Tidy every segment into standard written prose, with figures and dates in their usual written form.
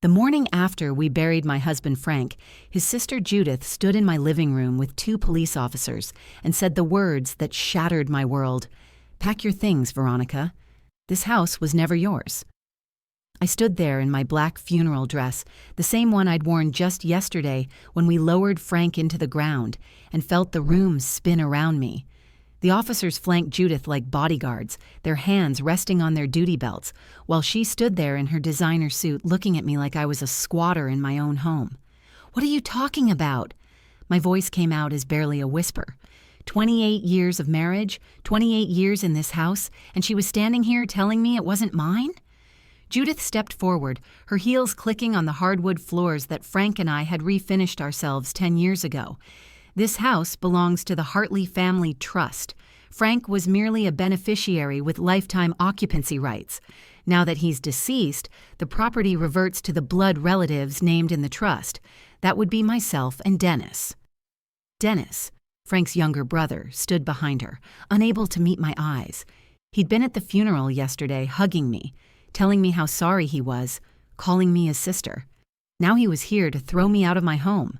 The morning after we buried my husband Frank, his sister Judith stood in my living room with 2 police officers and said the words that shattered my world. "Pack your things, Veronica. This house was never yours." I stood there in my black funeral dress, the same one I'd worn just yesterday when we lowered Frank into the ground, and felt the room spin around me. The officers flanked Judith like bodyguards, their hands resting on their duty belts, while she stood there in her designer suit looking at me like I was a squatter in my own home. "What are you talking about?" My voice came out as barely a whisper. 28 years of marriage, 28 years in this house, and she was standing here telling me it wasn't mine? Judith stepped forward, her heels clicking on the hardwood floors that Frank and I had refinished ourselves 10 years ago. "This house belongs to the Hartley Family Trust. Frank was merely a beneficiary with lifetime occupancy rights. Now that he's deceased, the property reverts to the blood relatives named in the trust. That would be myself and Dennis." Dennis, Frank's younger brother, stood behind her, unable to meet my eyes. He'd been at the funeral yesterday, hugging me, telling me how sorry he was, calling me his sister. Now he was here to throw me out of my home.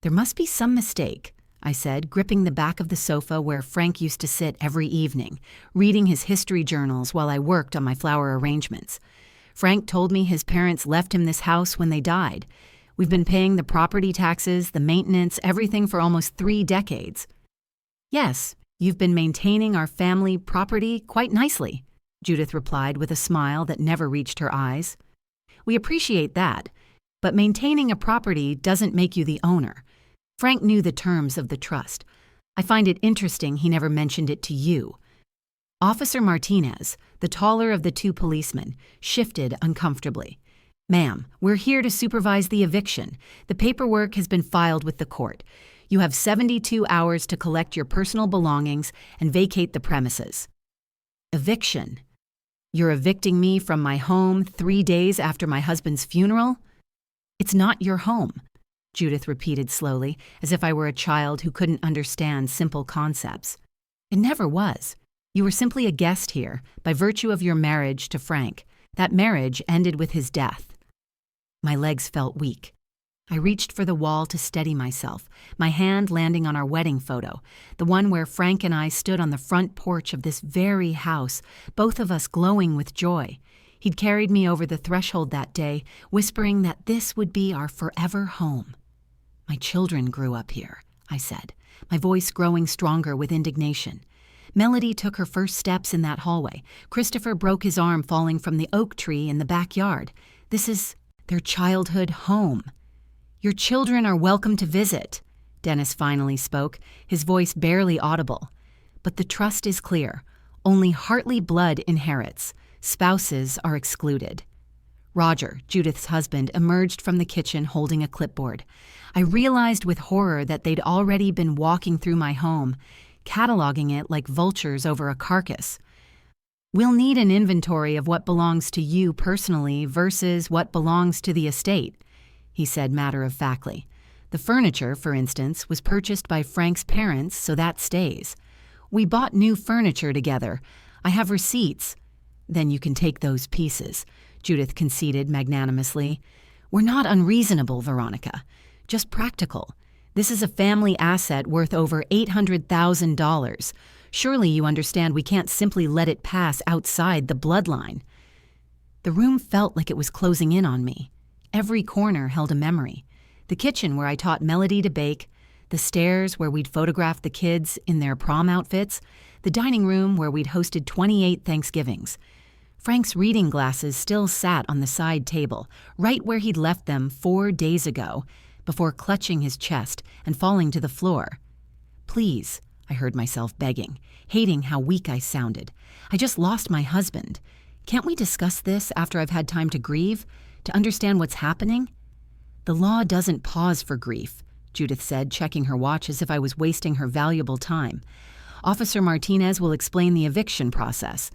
"There must be some mistake," I said, gripping the back of the sofa where Frank used to sit every evening, reading his history journals while I worked on my flower arrangements. "Frank told me his parents left him this house when they died. We've been paying the property taxes, the maintenance, everything for almost 3 decades. "Yes, you've been maintaining our family property quite nicely," Judith replied with a smile that never reached her eyes. "We appreciate that, but maintaining a property doesn't make you the owner. Frank knew the terms of the trust. I find it interesting he never mentioned it to you." Officer Martinez, the taller of the 2 policemen, shifted uncomfortably. "Ma'am, we're here to supervise the eviction. The paperwork has been filed with the court. You have 72 hours to collect your personal belongings and vacate the premises." "Eviction? You're evicting me from my home 3 days after my husband's funeral?" "It's not your home," Judith repeated slowly, as if I were a child who couldn't understand simple concepts. "It never was. You were simply a guest here, by virtue of your marriage to Frank. That marriage ended with his death." My legs felt weak. I reached for the wall to steady myself, my hand landing on our wedding photo, the one where Frank and I stood on the front porch of this very house, both of us glowing with joy. He'd carried me over the threshold that day, whispering that this would be our forever home. "My children grew up here," I said, my voice growing stronger with indignation. Melody took her first steps in that hallway. Christopher broke his arm falling from the oak tree in the backyard. This is their childhood home. "Your children are welcome to visit," Dennis finally spoke, his voice barely audible. "But the trust is clear. Only Hartley blood inherits. Spouses are excluded." Roger, Judith's husband, emerged from the kitchen holding a clipboard. I realized with horror that they'd already been walking through my home, cataloging it like vultures over a carcass. "We'll need an inventory of what belongs to you personally versus what belongs to the estate," he said matter-of-factly. "The furniture, for instance, was purchased by Frank's parents, so that stays. We bought new furniture together. I have receipts." "Then you can take those pieces," Judith conceded magnanimously. "We're not unreasonable, Veronica. Just practical. This is a family asset worth over $800,000. Surely you understand we can't simply let it pass outside the bloodline." The room felt like it was closing in on me. Every corner held a memory. The kitchen where I taught Melody to bake, the stairs where we'd photographed the kids in their prom outfits, the dining room where we'd hosted 28 Thanksgivings. Frank's reading glasses still sat on the side table, right where he'd left them 4 days ago, before clutching his chest and falling to the floor. "Please," I heard myself begging, hating how weak I sounded. "I just lost my husband. Can't we discuss this after I've had time to grieve, to understand what's happening?" "The law doesn't pause for grief," Judith said, checking her watch as if I was wasting her valuable time. "Officer Martinez will explain the eviction process.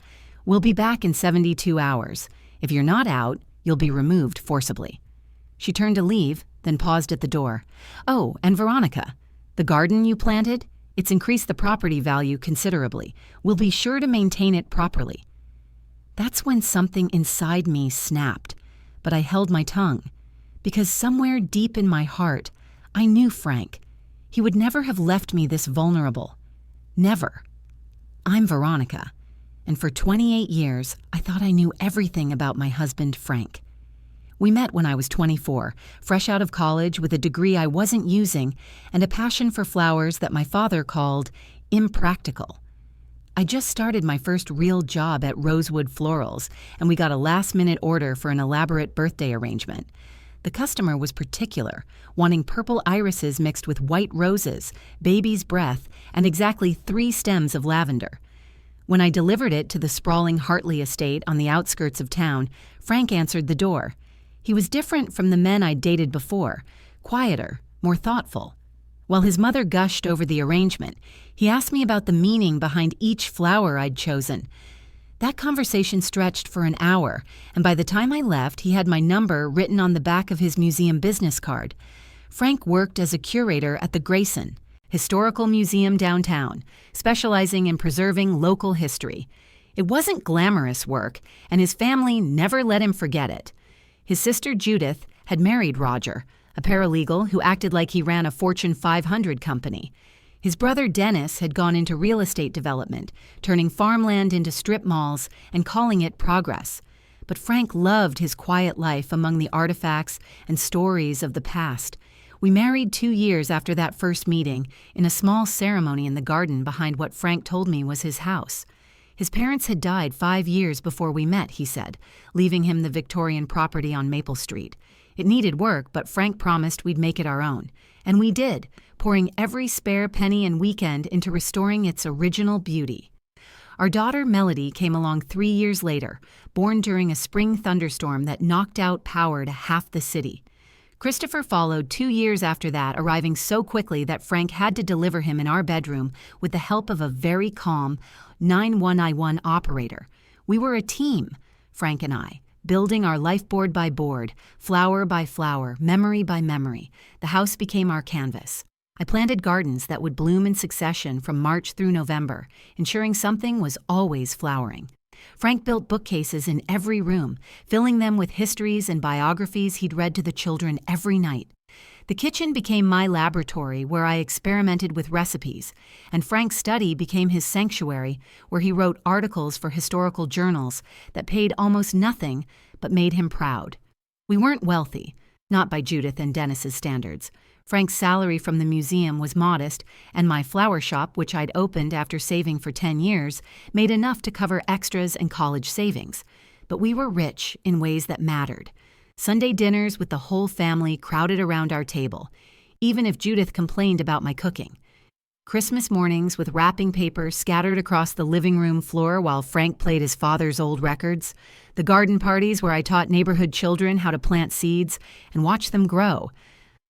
We'll be back in 72 hours. If you're not out, you'll be removed forcibly." She turned to leave, then paused at the door. "Oh, and Veronica, the garden you planted? It's increased the property value considerably. We'll be sure to maintain it properly." That's when something inside me snapped. but I held my tongue. Because somewhere deep in my heart, I knew Frank. He would never have left me this vulnerable. Never. I'm Veronica, and for 28 years, I thought I knew everything about my husband, Frank. We met when I was 24, fresh out of college with a degree I wasn't using and a passion for flowers that my father called impractical. I just started my first real job at Rosewood Florals, and we got a last-minute order for an elaborate birthday arrangement. The customer was particular, wanting purple irises mixed with white roses, baby's breath, and exactly 3 stems of lavender. When I delivered it to the sprawling Hartley estate on the outskirts of town, Frank answered the door. He was different from the men I'd dated before, quieter, more thoughtful. While his mother gushed over the arrangement, he asked me about the meaning behind each flower I'd chosen. That conversation stretched for an hour, and by the time I left, he had my number written on the back of his museum business card. Frank worked as a curator at the Grayson, historical museum downtown, specializing in preserving local history. It wasn't glamorous work, and his family never let him forget it. His sister Judith had married Roger, a paralegal who acted like he ran a Fortune 500 company. His brother Dennis had gone into real estate development, turning farmland into strip malls and calling it progress. But Frank loved his quiet life among the artifacts and stories of the past. We married 2 years after that first meeting in a small ceremony in the garden behind what Frank told me was his house. His parents had died 5 years before we met, he said, leaving him the Victorian property on Maple Street. It needed work, but Frank promised we'd make it our own. And we did, pouring every spare penny and weekend into restoring its original beauty. Our daughter Melody came along 3 years later, born during a spring thunderstorm that knocked out power to half the city. Christopher followed 2 years after that, arriving so quickly that Frank had to deliver him in our bedroom with the help of a very calm 911 operator. We were a team, Frank and I, building our life board by board, flower by flower, memory by memory. The house became our canvas. I planted gardens that would bloom in succession from March through November, ensuring something was always flowering. Frank built bookcases in every room, filling them with histories and biographies he'd read to the children every night. The kitchen became my laboratory where I experimented with recipes, and Frank's study became his sanctuary where he wrote articles for historical journals that paid almost nothing but made him proud. We weren't wealthy, not by Judith and Dennis's standards. Frank's salary from the museum was modest, and my flower shop, which I'd opened after saving for 10 years, made enough to cover extras and college savings. But we were rich in ways that mattered. Sunday dinners with the whole family crowded around our table, even if Judith complained about my cooking. Christmas mornings with wrapping paper scattered across the living room floor while Frank played his father's old records. The garden parties where I taught neighborhood children how to plant seeds and watch them grow.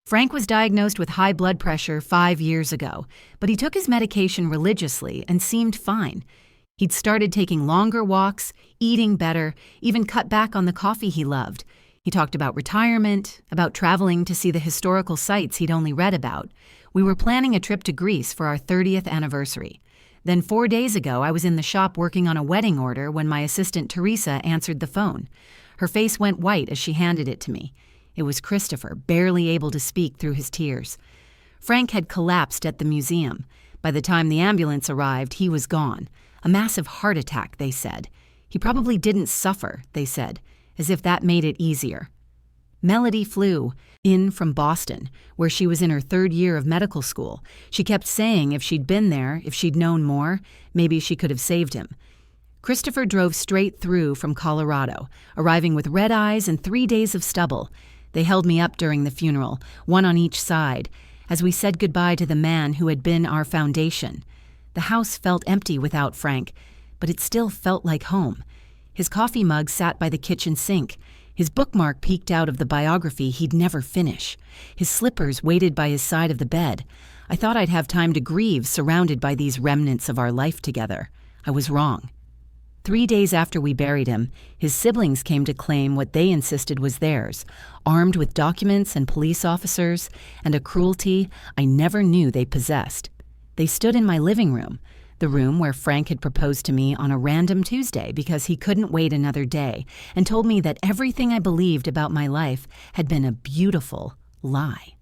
Frank was diagnosed with high blood pressure 5 years ago, but he took his medication religiously and seemed fine. He'd started taking longer walks, eating better, even cut back on the coffee he loved. He talked about retirement, about traveling to see the historical sites he'd only read about. We were planning a trip to Greece for our 30th anniversary. Then 4 days ago, I was in the shop working on a wedding order when my assistant Teresa answered the phone. Her face went white as she handed it to me. It was Christopher, barely able to speak through his tears. Frank had collapsed at the museum. By the time the ambulance arrived, he was gone. A massive heart attack, they said. He probably didn't suffer, they said, as if that made it easier. Melody flew in from Boston, where she was in her 3rd year of medical school. She kept saying if she'd been there, if she'd known more, maybe she could have saved him. Christopher drove straight through from Colorado, arriving with red eyes and 3 days of stubble. They held me up during the funeral, one on each side, as we said goodbye to the man who had been our foundation. The house felt empty without Frank, but it still felt like home. His coffee mug sat by the kitchen sink. His bookmark peeked out of the biography he'd never finish. His slippers waited by his side of the bed. I thought I'd have time to grieve surrounded by these remnants of our life together. I was wrong. 3 days after we buried him, his siblings came to claim what they insisted was theirs, armed with documents and police officers, and a cruelty I never knew they possessed. They stood in my living room. the room where Frank had proposed to me on a random Tuesday because he couldn't wait another day and told me that everything I believed about my life had been a beautiful lie.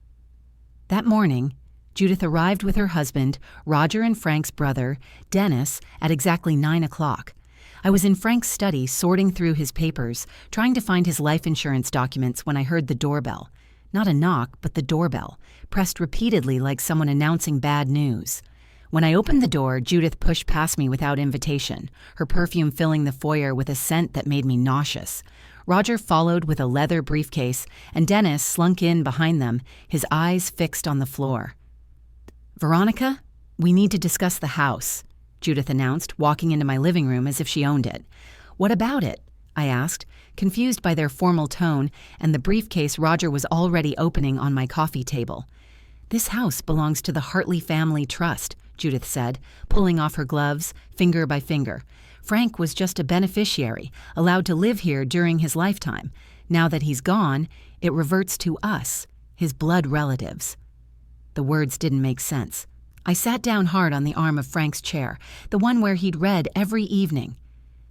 That morning, Judith arrived with her husband, Roger, and Frank's brother, Dennis, at exactly 9 o'clock. I was in Frank's study sorting through his papers, trying to find his life insurance documents when I heard the doorbell. Not a knock, but the doorbell, pressed repeatedly like someone announcing bad news. When I opened the door, Judith pushed past me without invitation, her perfume filling the foyer with a scent that made me nauseous. Roger followed with a leather briefcase, and Dennis slunk in behind them, his eyes fixed on the floor. "Veronica, we need to discuss the house," Judith announced, walking into my living room as if she owned it. "What about it?" I asked, confused by their formal tone and the briefcase Roger was already opening on my coffee table. "This house belongs to the Hartley Family Trust," Judith said, pulling off her gloves, finger by finger. "Frank was just a beneficiary, allowed to live here during his lifetime. Now that he's gone, it reverts to us, his blood relatives." The words didn't make sense. I sat down hard on the arm of Frank's chair, the one where he'd read every evening.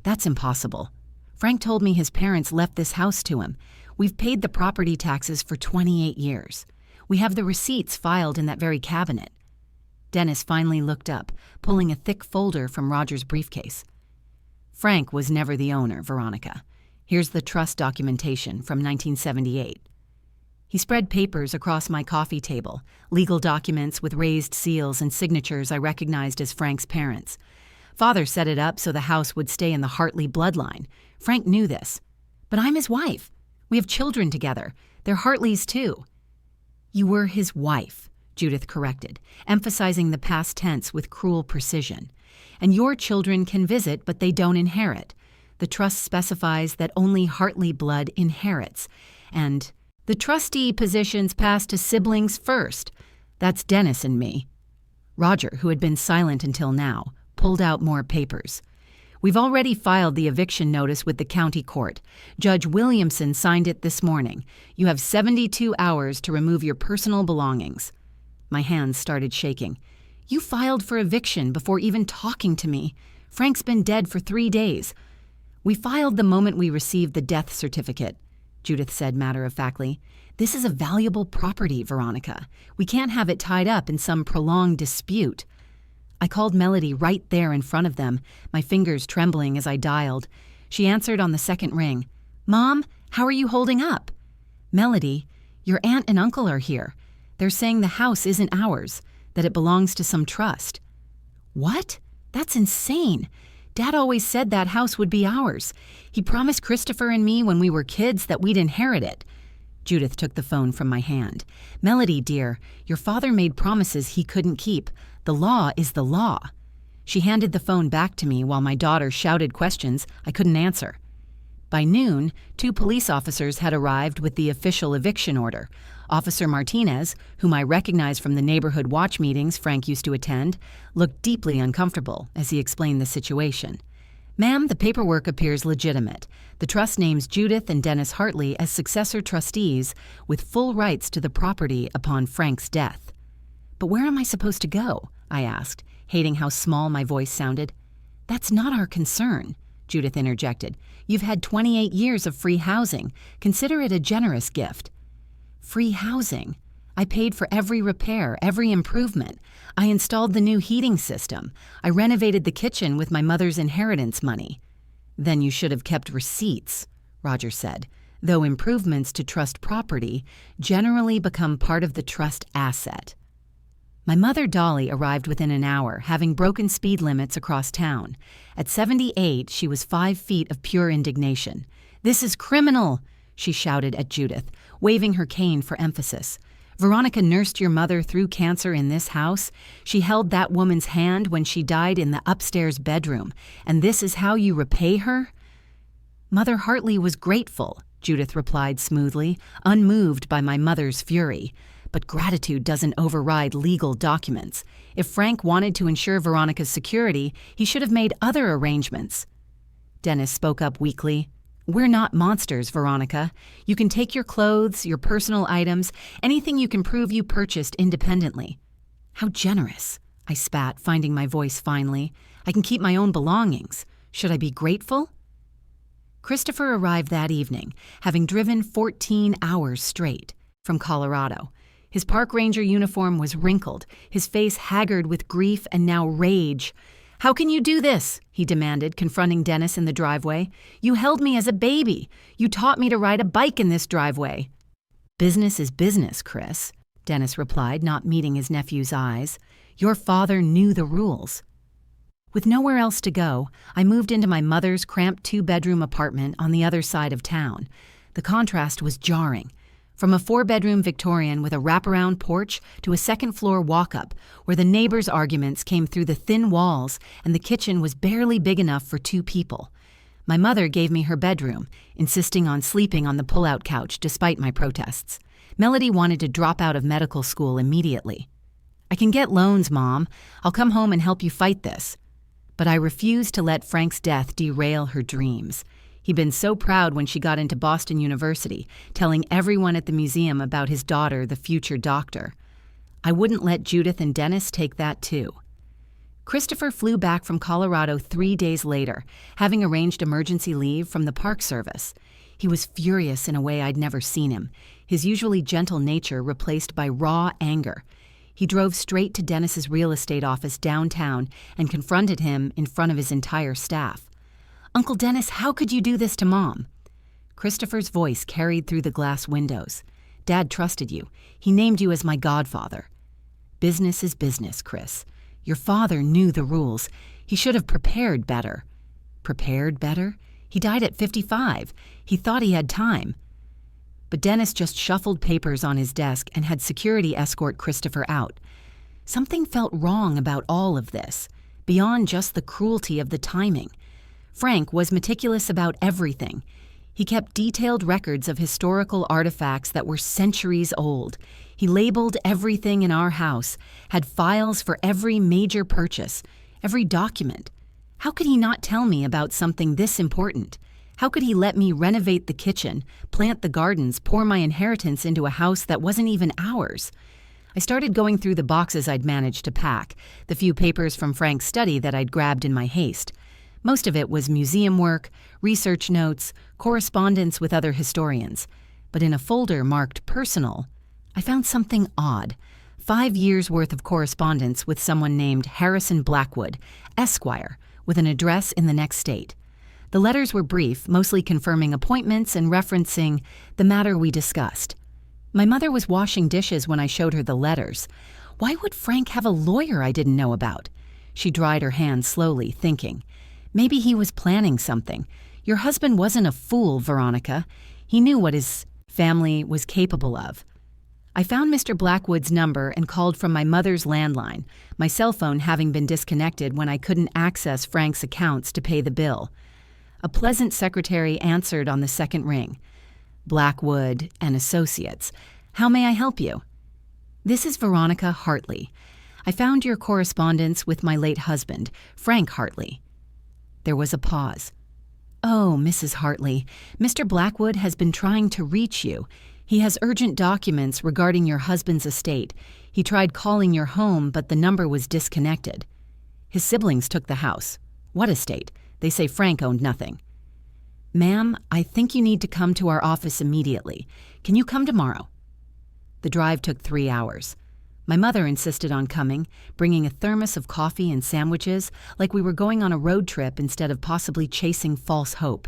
"That's impossible. Frank told me his parents left this house to him. We've paid the property taxes for 28 years. We have the receipts filed in that very cabinet." Dennis finally looked up, pulling a thick folder from Roger's briefcase. "Frank was never the owner, Veronica. Here's the trust documentation from 1978. He spread papers across my coffee table, legal documents with raised seals and signatures I recognized as Frank's parents. Father set it up so the house would stay in the Hartley bloodline. Frank knew this. But I'm his wife. We have children together. They're Hartleys too." "You were his wife," Judith corrected, emphasizing the past tense with cruel precision. "And your children can visit, but they don't inherit. The trust specifies that only Hartley blood inherits. And the trustee positions pass to siblings first. That's Dennis and me." Roger, who had been silent until now, pulled out more papers. "We've already filed the eviction notice with the county court. Judge Williamson signed it this morning. You have 72 hours to remove your personal belongings." My hands started shaking. "You filed for eviction before even talking to me. Frank's been dead for 3 days. "We filed the moment we received the death certificate," Judith said matter-of-factly. "This is a valuable property, Veronica. We can't have it tied up in some prolonged dispute." I called Melody right there in front of them, my fingers trembling as I dialed. She answered on the second ring. "Mom, how are you holding up?" "Melody, your aunt and uncle are here. They're saying the house isn't ours, that it belongs to some trust." "What? That's insane. Dad always said that house would be ours. He promised Christopher and me when we were kids that we'd inherit it." Judith took the phone from my hand. "Melody, dear, your father made promises he couldn't keep. The law is the law." She handed the phone back to me while my daughter shouted questions I couldn't answer. By noon, 2 police officers had arrived with the official eviction order. Officer Martinez, whom I recognized from the neighborhood watch meetings Frank used to attend, looked deeply uncomfortable as he explained the situation. "Ma'am, the paperwork appears legitimate. The trust names Judith and Dennis Hartley as successor trustees with full rights to the property upon Frank's death." "But where am I supposed to go?" I asked, hating how small my voice sounded. "That's not our concern," Judith interjected. "You've had 28 years of free housing. Consider it a generous gift." "Free housing? I paid for every repair, every improvement. I installed the new heating system. I renovated the kitchen with my mother's inheritance money." "Then you should have kept receipts," Roger said, "though improvements to trust property generally become part of the trust asset." My mother, Dolly, arrived within an hour, having broken speed limits across town. At 78, she was 5 feet of pure indignation. "This is criminal," she shouted at Judith, waving her cane for emphasis. "Veronica nursed your mother through cancer in this house. She held that woman's hand when she died in the upstairs bedroom, and this is how you repay her?" "Mother Hartley was grateful," Judith replied smoothly, unmoved by my mother's fury. "But gratitude doesn't override legal documents. If Frank wanted to ensure Veronica's security, he should have made other arrangements." Dennis spoke up weakly. "We're not monsters, Veronica. You can take your clothes, your personal items, anything you can prove you purchased independently." "How generous," I spat, finding my voice finally. I can keep my own belongings. Should I be grateful? Christopher arrived that evening, having driven 14 hours straight from Colorado. His park ranger uniform was wrinkled, his face haggard with grief and now rage. "How can you do this?" he demanded, confronting Dennis in the driveway. "You held me as a baby. You taught me to ride a bike in this driveway." "Business is business, Chris," Dennis replied, not meeting his nephew's eyes. "Your father knew the rules." With nowhere else to go, I moved into my mother's cramped 2-bedroom apartment on the other side of town. The contrast was jarring. From a 4-bedroom Victorian with a wraparound porch to a second-floor walk-up where the neighbors' arguments came through the thin walls and the kitchen was barely big enough for 2 people. My mother gave me her bedroom, insisting on sleeping on the pull-out couch despite my protests. Melody wanted to drop out of medical school immediately. "I can get loans, Mom. I'll come home and help you fight this." But I refused to let Frank's death derail her dreams. He'd been so proud when she got into Boston University, telling everyone at the museum about his daughter, the future doctor. I wouldn't let Judith and Dennis take that too. Christopher flew back from Colorado 3 days later, having arranged emergency leave from the Park Service. He was furious in a way I'd never seen him, his usually gentle nature replaced by raw anger. He drove straight to Dennis's real estate office downtown and confronted him in front of his entire staff. "Uncle Dennis, how could you do this to Mom?" Christopher's voice carried through the glass windows. "Dad trusted you. He named you as my godfather." "Business is business, Chris. Your father knew the rules. He should have prepared better." "Prepared better? He died at 55. He thought he had time." But Dennis just shuffled papers on his desk and had security escort Christopher out. Something felt wrong about all of this, beyond just the cruelty of the timing. Frank was meticulous about everything. He kept detailed records of historical artifacts that were centuries old. He labeled everything in our house, had files for every major purchase, every document. How could he not tell me about something this important? How could he let me renovate the kitchen, plant the gardens, pour my inheritance into a house that wasn't even ours? I started going through the boxes I'd managed to pack, the few papers from Frank's study that I'd grabbed in my haste. Most of it was museum work, research notes, correspondence with other historians. But in a folder marked personal, I found something odd. 5 years' worth of correspondence with someone named Harrison Blackwood, Esquire, with an address in the next state. The letters were brief, mostly confirming appointments and referencing the matter we discussed. My mother was washing dishes when I showed her the letters. Why would Frank have a lawyer I didn't know about? She dried her hands slowly, thinking. Maybe he was planning something. Your husband wasn't a fool, Veronica. He knew what his family was capable of. I found Mr. Blackwood's number and called from my mother's landline, my cell phone having been disconnected when I couldn't access Frank's accounts to pay the bill. A pleasant secretary answered on the second ring. "Blackwood and Associates. How may I help you?" "This is Veronica Hartley. I found your correspondence with my late husband, Frank Hartley." There was a pause. "Oh, Mrs. Hartley, Mr. Blackwood has been trying to reach you. He has urgent documents regarding your husband's estate. He tried calling your home, but the number was disconnected. His siblings took the house. What estate? They say Frank owned nothing." "Ma'am, I think you need to come to our office immediately. Can you come tomorrow?" The drive took 3 hours. My mother insisted on coming, bringing a thermos of coffee and sandwiches, like we were going on a road trip instead of possibly chasing false hope.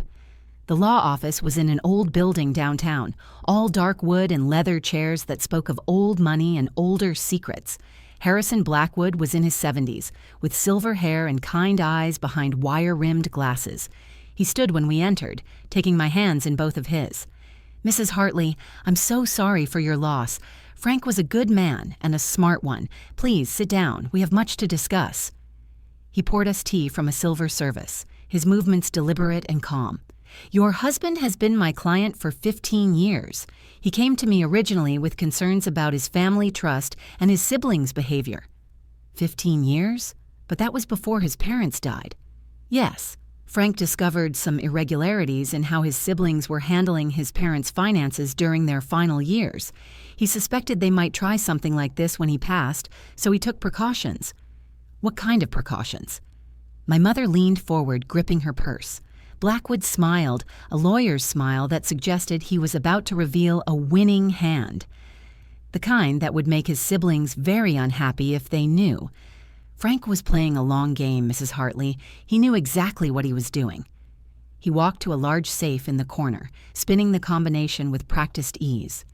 The law office was in an old building downtown, all dark wood and leather chairs that spoke of old money and older secrets. Harrison Blackwood was in his 70s, with silver hair and kind eyes behind wire-rimmed glasses. He stood when we entered, taking my hands in both of his. "Mrs. Hartley, I'm so sorry for your loss. Frank was a good man and a smart one. Please sit down. We have much to discuss." He poured us tea from a silver service, his movements deliberate and calm. "Your husband has been my client for 15 years. He came to me originally with concerns about his family trust and his siblings' behavior." 15 years? But that was before his parents died. "Yes." Frank discovered some irregularities in how his siblings were handling his parents' finances during their final years. He suspected they might try something like this when he passed, so he took precautions. What kind of precautions? My mother leaned forward, gripping her purse. Blackwood smiled, a lawyer's smile that suggested he was about to reveal a winning hand. The kind that would make his siblings very unhappy if they knew. Frank was playing a long game, Mrs. Hartley. He knew exactly what he was doing. He walked to a large safe in the corner, spinning the combination with practiced ease.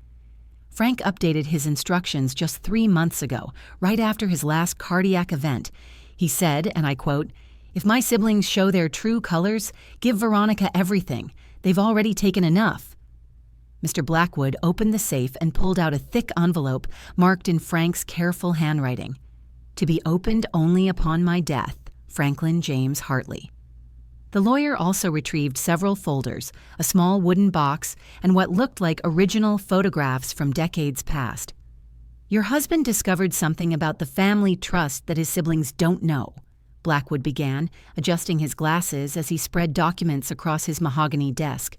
Frank updated his instructions just 3 months ago, right after his last cardiac event. He said, and I quote, "If my siblings show their true colors, give Veronica everything. They've already taken enough." Mr. Blackwood opened the safe and pulled out a thick envelope marked in Frank's careful handwriting. "To be opened only upon my death, Franklin James Hartley." The lawyer also retrieved several folders, a small wooden box, and what looked like original photographs from decades past. "Your husband discovered something about the family trust that his siblings don't know," Blackwood began, adjusting his glasses as he spread documents across his mahogany desk.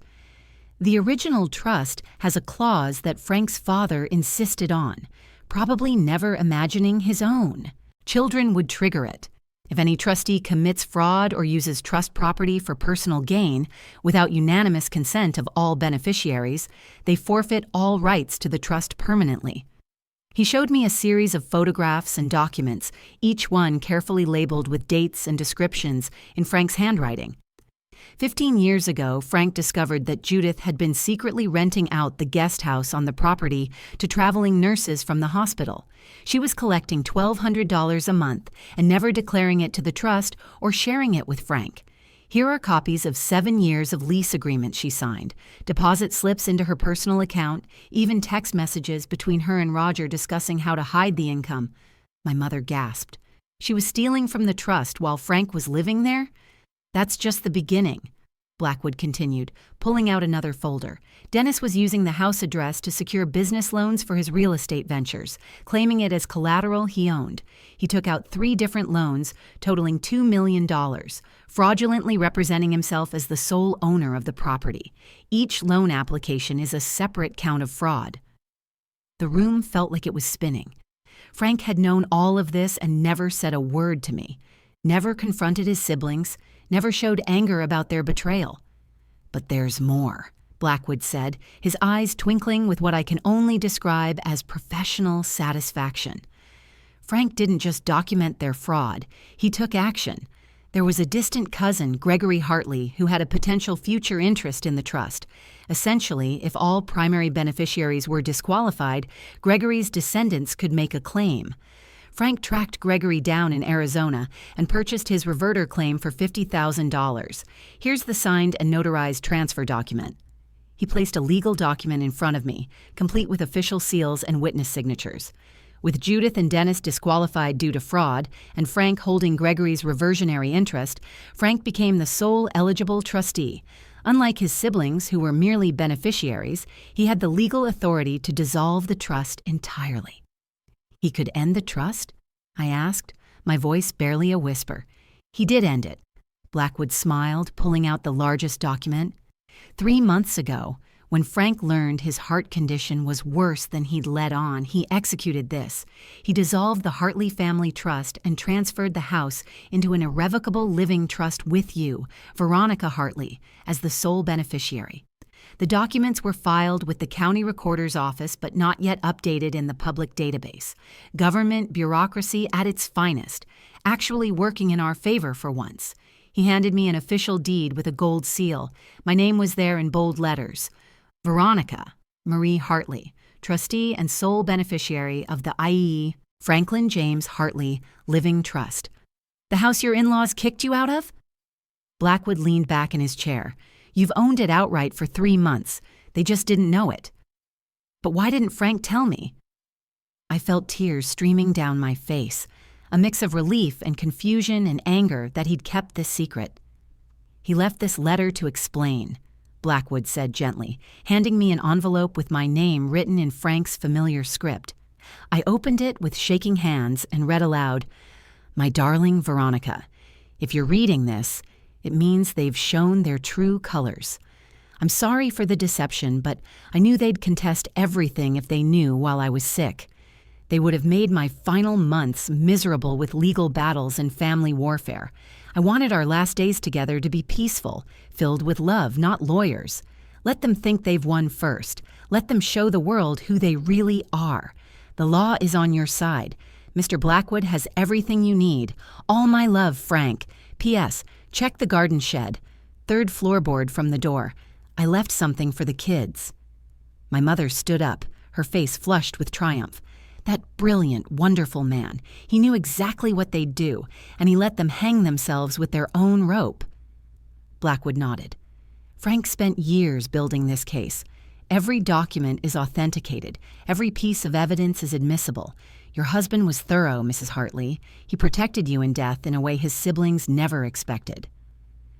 "The original trust has a clause that Frank's father insisted on, probably never imagining his own. Children would trigger it. If any trustee commits fraud or uses trust property for personal gain, without unanimous consent of all beneficiaries, they forfeit all rights to the trust permanently." He showed me a series of photographs and documents, each one carefully labeled with dates and descriptions in Frank's handwriting. 15 years ago, Frank discovered that Judith had been secretly renting out the guest house on the property to traveling nurses from the hospital. She was collecting $1,200 a month and never declaring it to the trust or sharing it with Frank. Here are copies of 7 years of lease agreements she signed, deposit slips into her personal account, even text messages between her and Roger discussing how to hide the income. My mother gasped. She was stealing from the trust while Frank was living there? "That's just the beginning," Blackwood continued, pulling out another folder. "Dennis was using the house address to secure business loans for his real estate ventures, claiming it as collateral he owned. He took out 3 different loans, totaling $2 million, fraudulently representing himself as the sole owner of the property. Each loan application is a separate count of fraud." The room felt like it was spinning. Frank had known all of this and never said a word to me, never confronted his siblings, never showed anger about their betrayal. "But there's more," Blackwood said, his eyes twinkling with what I can only describe as professional satisfaction. "Frank didn't just document their fraud, he took action. There was a distant cousin, Gregory Hartley, who had a potential future interest in the trust. Essentially, if all primary beneficiaries were disqualified, Gregory's descendants could make a claim. Frank tracked Gregory down in Arizona and purchased his reverter claim for $50,000. Here's the signed and notarized transfer document." He placed a legal document in front of me, complete with official seals and witness signatures. With Judith and Dennis disqualified due to fraud, and Frank holding Gregory's reversionary interest, Frank became the sole eligible trustee. Unlike his siblings, who were merely beneficiaries, he had the legal authority to dissolve the trust entirely. "He could end the trust?" I asked, my voice barely a whisper. "He did end it." Blackwood smiled, pulling out the largest document. 3 months ago, when Frank learned his heart condition was worse than he'd let on, he executed this. He dissolved the Hartley family trust and transferred the house into an irrevocable living trust with you, Veronica Hartley, as the sole beneficiary. The documents were filed with the county recorder's office but not yet updated in the public database. Government bureaucracy at its finest, actually working in our favor for once. He handed me an official deed with a gold seal. My name was there in bold letters. Veronica Marie Hartley, trustee and sole beneficiary of the i.e. Franklin James Hartley Living Trust. "The house your in-laws kicked you out of?" Blackwood leaned back in his chair. "You've owned it outright for 3 months. They just didn't know it." "But why didn't Frank tell me?" I felt tears streaming down my face, a mix of relief and confusion and anger that he'd kept this secret. "He left this letter to explain," Blackwood said gently, handing me an envelope with my name written in Frank's familiar script. I opened it with shaking hands and read aloud, "My darling Veronica, if you're reading this, it means they've shown their true colors. I'm sorry for the deception, but I knew they'd contest everything if they knew while I was sick. They would have made my final months miserable with legal battles and family warfare. I wanted our last days together to be peaceful, filled with love, not lawyers. Let them think they've won first. Let them show the world who they really are. The law is on your side. Mr. Blackwood has everything you need. All my love, Frank. P.S. Check the garden shed. 3rd floorboard from the door. I left something for the kids. My mother stood up, her face flushed with triumph. That brilliant, wonderful man. He knew exactly what they'd do, and he let them hang themselves with their own rope. Blackwood nodded. Frank spent years building this case. Every document is authenticated. Every piece of evidence is admissible. Your husband was thorough, Mrs. Hartley. He protected you in death in a way his siblings never expected.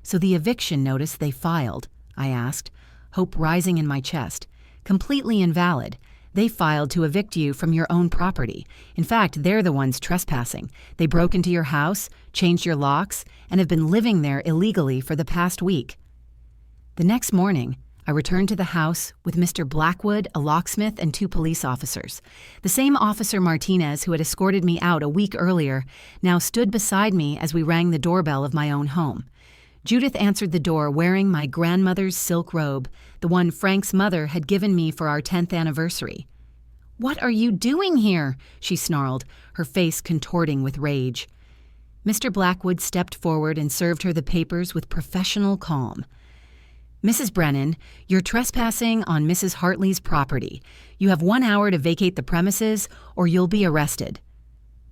So the eviction notice they filed, I asked, hope rising in my chest. Completely invalid. They filed to evict you from your own property. In fact, they're the ones trespassing. They broke into your house, changed your locks, and have been living there illegally for the past week. The next morning, I returned to the house with Mr. Blackwood, a locksmith, and 2 police officers. The same Officer Martinez who had escorted me out a week earlier now stood beside me as we rang the doorbell of my own home. Judith answered the door wearing my grandmother's silk robe, the one Frank's mother had given me for our 10th anniversary. "What are you doing here?" she snarled, her face contorting with rage. Mr. Blackwood stepped forward and served her the papers with professional calm. "Mrs. Brennan, you're trespassing on Mrs. Hartley's property. You have 1 hour to vacate the premises or you'll be arrested."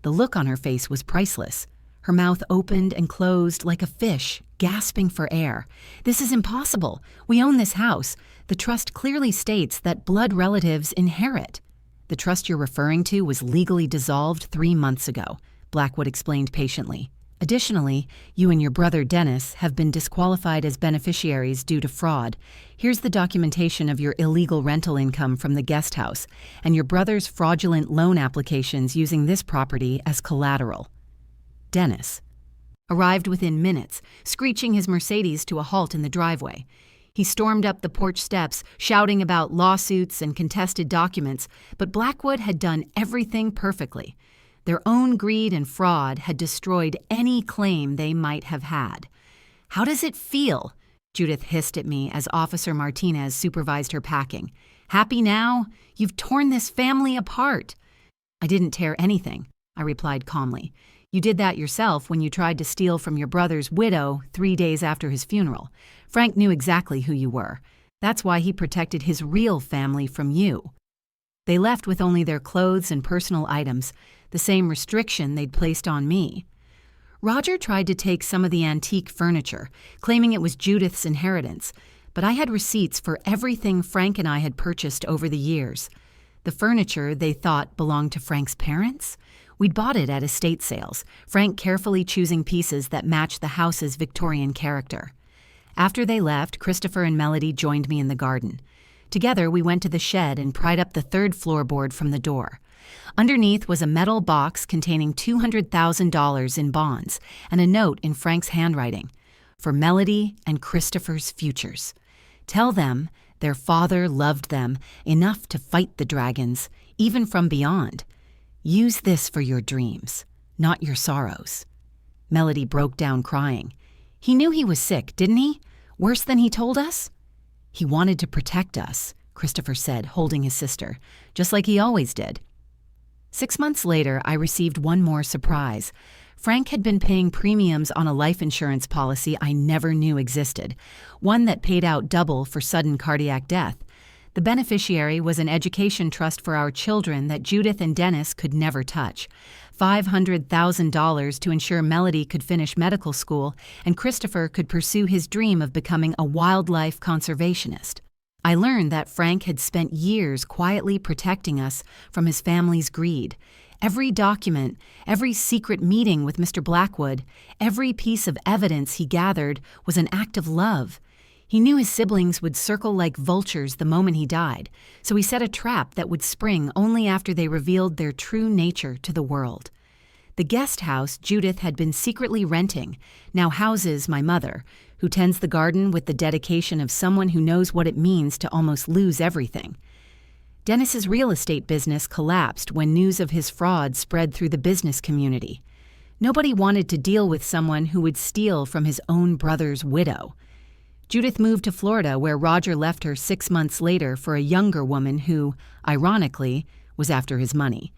The look on her face was priceless. Her mouth opened and closed like a fish, gasping for air. "This is impossible. We own this house. The trust clearly states that blood relatives inherit." "The trust you're referring to was legally dissolved 3 months ago," Blackwood explained patiently. "Additionally, you and your brother Dennis have been disqualified as beneficiaries due to fraud. Here's the documentation of your illegal rental income from the guest house and your brother's fraudulent loan applications using this property as collateral." Dennis arrived within minutes, screeching his Mercedes to a halt in the driveway. He stormed up the porch steps, shouting about lawsuits and contested documents, but Blackwood had done everything perfectly. Their own greed and fraud had destroyed any claim they might have had. "How does it feel?" Judith hissed at me as Officer Martinez supervised her packing. "Happy now? You've torn this family apart." "I didn't tear anything," I replied calmly. "You did that yourself when you tried to steal from your brother's widow 3 days after his funeral. Frank knew exactly who you were. That's why he protected his real family from you." They left with only their clothes and personal items, the same restriction they'd placed on me. Roger tried to take some of the antique furniture, claiming it was Judith's inheritance, but I had receipts for everything Frank and I had purchased over the years. The furniture they thought belonged to Frank's parents? We'd bought it at estate sales, Frank carefully choosing pieces that matched the house's Victorian character. After they left, Christopher and Melody joined me in the garden. Together, we went to the shed and pried up the 3rd floorboard from the door. Underneath was a metal box containing $200,000 in bonds and a note in Frank's handwriting, "For Melody and Christopher's futures. Tell them their father loved them enough to fight the dragons, even from beyond. Use this for your dreams, not your sorrows." Melody broke down crying. "He knew he was sick, didn't he? Worse than he told us?" "He wanted to protect us," Christopher said, holding his sister, "just like he always did." 6 months later, I received one more surprise. Frank had been paying premiums on a life insurance policy I never knew existed, one that paid out double for sudden cardiac death. The beneficiary was an education trust for our children that Judith and Dennis could never touch. $500,000 to ensure Melody could finish medical school and Christopher could pursue his dream of becoming a wildlife conservationist. I learned that Frank had spent years quietly protecting us from his family's greed. Every document, every secret meeting with Mr. Blackwood, every piece of evidence he gathered was an act of love. He knew his siblings would circle like vultures the moment he died, so he set a trap that would spring only after they revealed their true nature to the world. The guest house Judith had been secretly renting now houses my mother, who tends the garden with the dedication of someone who knows what it means to almost lose everything. Dennis's real estate business collapsed when news of his fraud spread through the business community. Nobody wanted to deal with someone who would steal from his own brother's widow. Judith moved to Florida, where Roger left her 6 months later for a younger woman who, ironically, was after his money.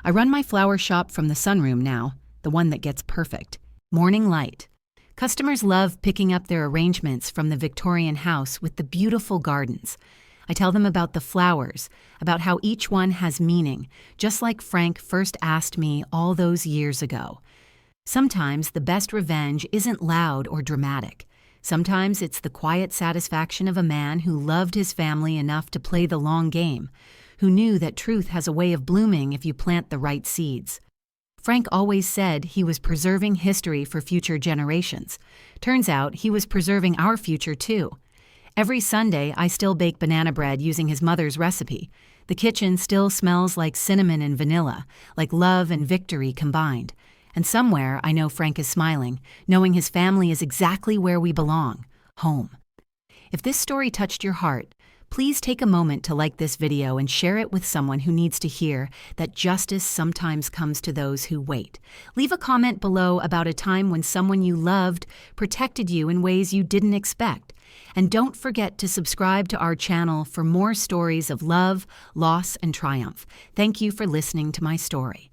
I run my flower shop from the sunroom now, the one that gets perfect. Morning light. Customers love picking up their arrangements from the Victorian house with the beautiful gardens. I tell them about the flowers, about how each one has meaning, just like Frank first asked me all those years ago. Sometimes the best revenge isn't loud or dramatic. Sometimes it's the quiet satisfaction of a man who loved his family enough to play the long game, who knew that truth has a way of blooming if you plant the right seeds. Frank always said he was preserving history for future generations. Turns out he was preserving our future too. Every Sunday, I still bake banana bread using his mother's recipe. The kitchen still smells like cinnamon and vanilla, like love and victory combined. And somewhere, I know Frank is smiling, knowing his family is exactly where we belong, home. If this story touched your heart, please take a moment to like this video and share it with someone who needs to hear that justice sometimes comes to those who wait. Leave a comment below about a time when someone you loved protected you in ways you didn't expect. And don't forget to subscribe to our channel for more stories of love, loss, and triumph. Thank you for listening to my story.